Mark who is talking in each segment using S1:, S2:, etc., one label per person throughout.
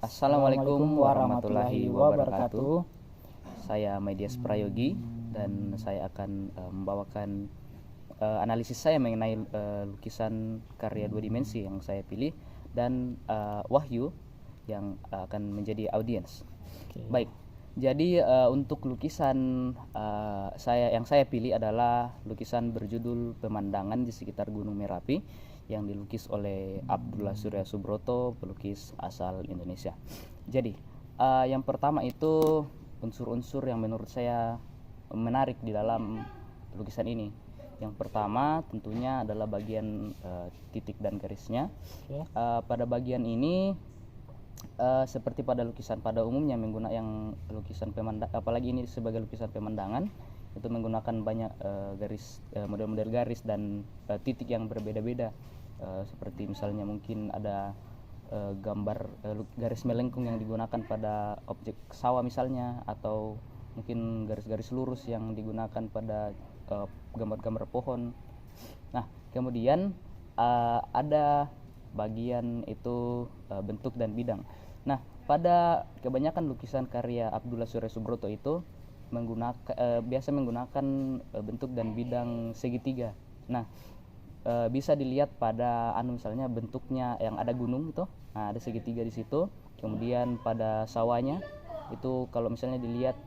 S1: Assalamualaikum warahmatullahi wabarakatuh. Saya Medias Prayogi dan saya akan membawakan analisis saya mengenai lukisan karya dua dimensi yang saya pilih dan Wahyu yang akan menjadi audiens. Baik. Jadi untuk lukisan yang saya pilih adalah lukisan berjudul Pemandangan di Sekitar Gunung Merapi yang dilukis oleh Abdullah Surya Subroto, pelukis asal Indonesia. Jadi yang pertama itu unsur-unsur yang menurut saya menarik di dalam lukisan ini. Yang pertama tentunya adalah bagian titik dan garisnya. Pada bagian ini seperti pada lukisan pada umumnya menggunakan yang lukisan pemandangan, apalagi ini sebagai lukisan pemandangan, itu menggunakan banyak garis, model-model garis dan titik yang berbeda-beda, seperti misalnya mungkin ada gambar garis melengkung yang digunakan pada objek sawah misalnya, atau mungkin garis-garis lurus yang digunakan pada gambar-gambar pohon. Nah, kemudian ada bagian itu bentuk dan bidang. Nah, pada kebanyakan lukisan karya Abdullah Surya Subroto itu biasa menggunakan bentuk dan bidang segitiga. Nah, bisa dilihat pada misalnya bentuknya yang ada gunung itu, nah ada segitiga di situ. Kemudian pada sawahnya itu kalau misalnya dilihat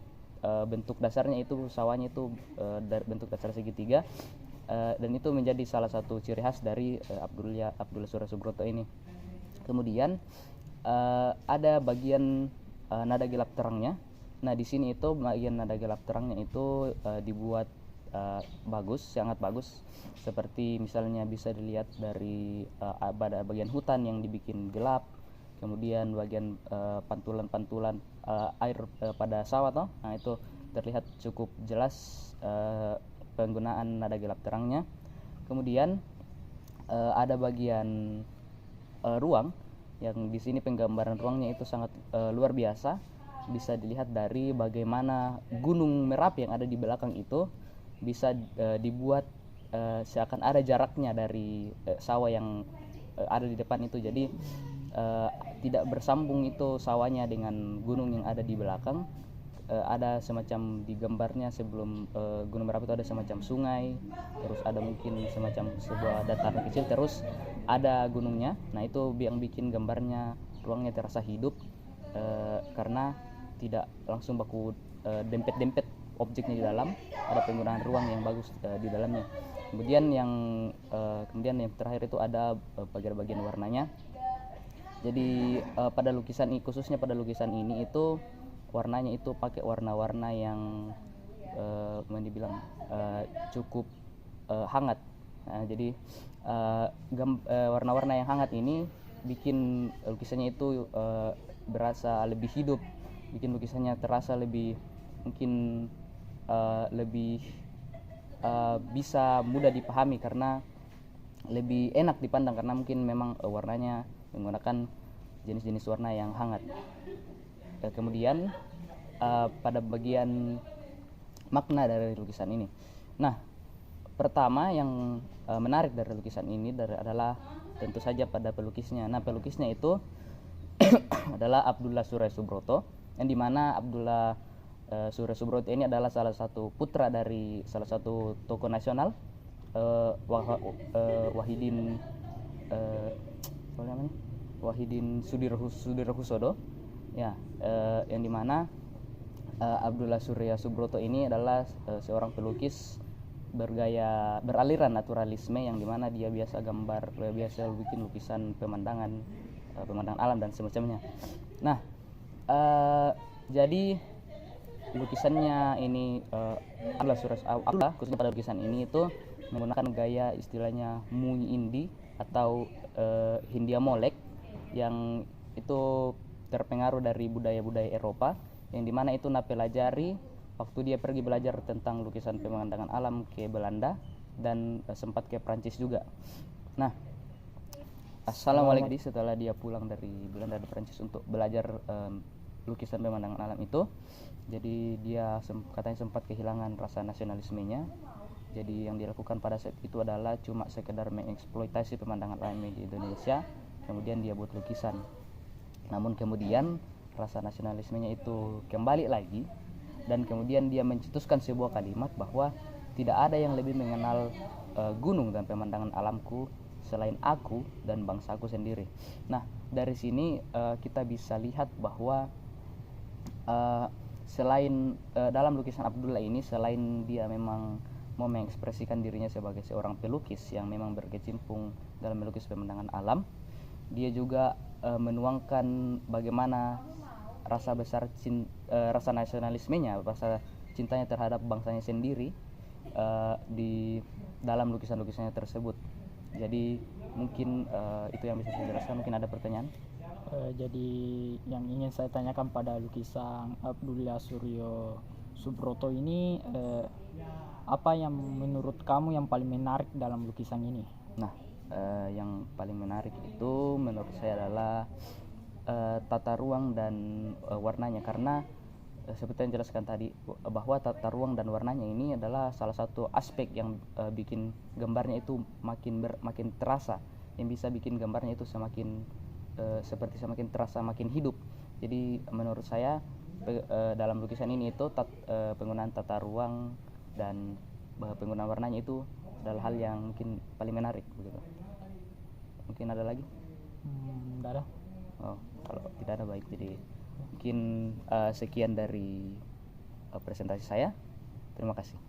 S1: bentuk dasarnya itu sawahnya itu bentuk dasar segitiga. Dan itu menjadi salah satu ciri khas dari Abdullah Surya Subroto ini. Kemudian ada bagian nada gelap terangnya. Nah, di sini itu bagian nada gelap terangnya itu dibuat bagus, sangat bagus. Seperti misalnya bisa dilihat dari pada bagian hutan yang dibikin gelap. Kemudian bagian pantulan-pantulan air pada sawah toh. Nah, itu terlihat cukup jelas penggunaan nada gelap terangnya. Kemudian ada bagian ruang yang di sini penggambaran ruangnya itu sangat luar biasa. Bisa dilihat dari bagaimana Gunung Merapi yang ada di belakang itu bisa dibuat seakan ada jaraknya dari sawah yang ada di depan itu. Jadi tidak bersambung itu sawahnya dengan gunung yang ada di belakang. Ada semacam di gambarnya sebelum Gunung Merapi itu ada semacam sungai, terus ada mungkin semacam sebuah dataran kecil, terus ada gunungnya. Nah, itu yang bikin gambarnya ruangnya terasa hidup karena tidak langsung baku dempet-dempet objeknya di dalam, ada penggunaan ruang yang bagus di dalamnya. Kemudian yang terakhir itu ada bagian-bagian warnanya. Jadi pada lukisan ini, khususnya pada lukisan ini itu warnanya itu pakai warna-warna yang dibilang cukup hangat. Nah, jadi warna-warna yang hangat ini bikin lukisannya itu berasa lebih hidup, bikin lukisannya terasa lebih mungkin lebih bisa mudah dipahami karena lebih enak dipandang karena mungkin memang warnanya menggunakan jenis-jenis warna yang hangat. Kemudian pada bagian makna dari lukisan ini. Nah, pertama yang menarik dari lukisan ini adalah tentu saja pada pelukisnya. Nah, pelukisnya itu adalah Abdullah Surya Subroto, yang dimana Abdullah Surya Subroto ini adalah salah satu putra dari salah satu tokoh nasional, Wahidin Sudirohusodo. Ya, yang dimana Abdullah Surya Subroto ini adalah seorang pelukis beraliran naturalisme, yang dimana dia biasa bikin lukisan pemandangan alam dan semacamnya. Nah, jadi lukisannya ini Abdullah khususnya pada lukisan ini itu menggunakan gaya istilahnya Mui Indi atau Hindia Molek, yang itu terpengaruh dari budaya-budaya Eropa, yang dimana itu napelajari waktu dia pergi belajar tentang lukisan pemandangan alam ke Belanda dan sempat ke Prancis juga. Nah, Assalamualaikum, setelah dia pulang dari Belanda dan Prancis untuk belajar lukisan pemandangan alam itu, jadi dia katanya sempat kehilangan rasa nasionalismenya. Jadi yang dilakukan pada saat itu adalah cuma sekedar mengeksploitasi pemandangan alam di Indonesia, kemudian dia buat lukisan. Namun kemudian rasa nasionalismenya itu kembali lagi, dan kemudian dia mencetuskan sebuah kalimat bahwa tidak ada yang lebih mengenal gunung dan pemandangan alamku selain aku dan bangsaku sendiri. Nah, dari sini kita bisa lihat bahwa selain dalam lukisan Abdullah ini, selain dia memang mau mengekspresikan dirinya sebagai seorang pelukis yang memang berkecimpung dalam melukis pemandangan alam, dia juga menuangkan bagaimana rasa besar rasa nasionalismenya, rasa cintanya terhadap bangsanya sendiri di dalam lukisan-lukisannya tersebut. Jadi mungkin itu yang bisa saya jelaskan. Mungkin ada pertanyaan?
S2: Jadi yang ingin saya tanyakan pada lukisan Abdullah Suryo Subroto ini, apa yang menurut kamu yang paling menarik dalam lukisan ini?
S1: Nah, yang paling menarik itu menurut saya adalah tata ruang dan warnanya, karena seperti yang jelaskan tadi bahwa tata ruang dan warnanya ini adalah salah satu aspek yang bikin gambarnya itu makin terasa, yang bisa bikin gambarnya itu semakin seperti semakin terasa makin hidup. Jadi menurut saya dalam lukisan ini itu penggunaan tata ruang dan penggunaan warnanya itu adalah hal yang mungkin paling menarik begitu. Mungkin ada lagi?
S2: Tidak ada.
S1: Oh, kalau tidak ada baik. Jadi mungkin sekian dari presentasi saya. Terima kasih.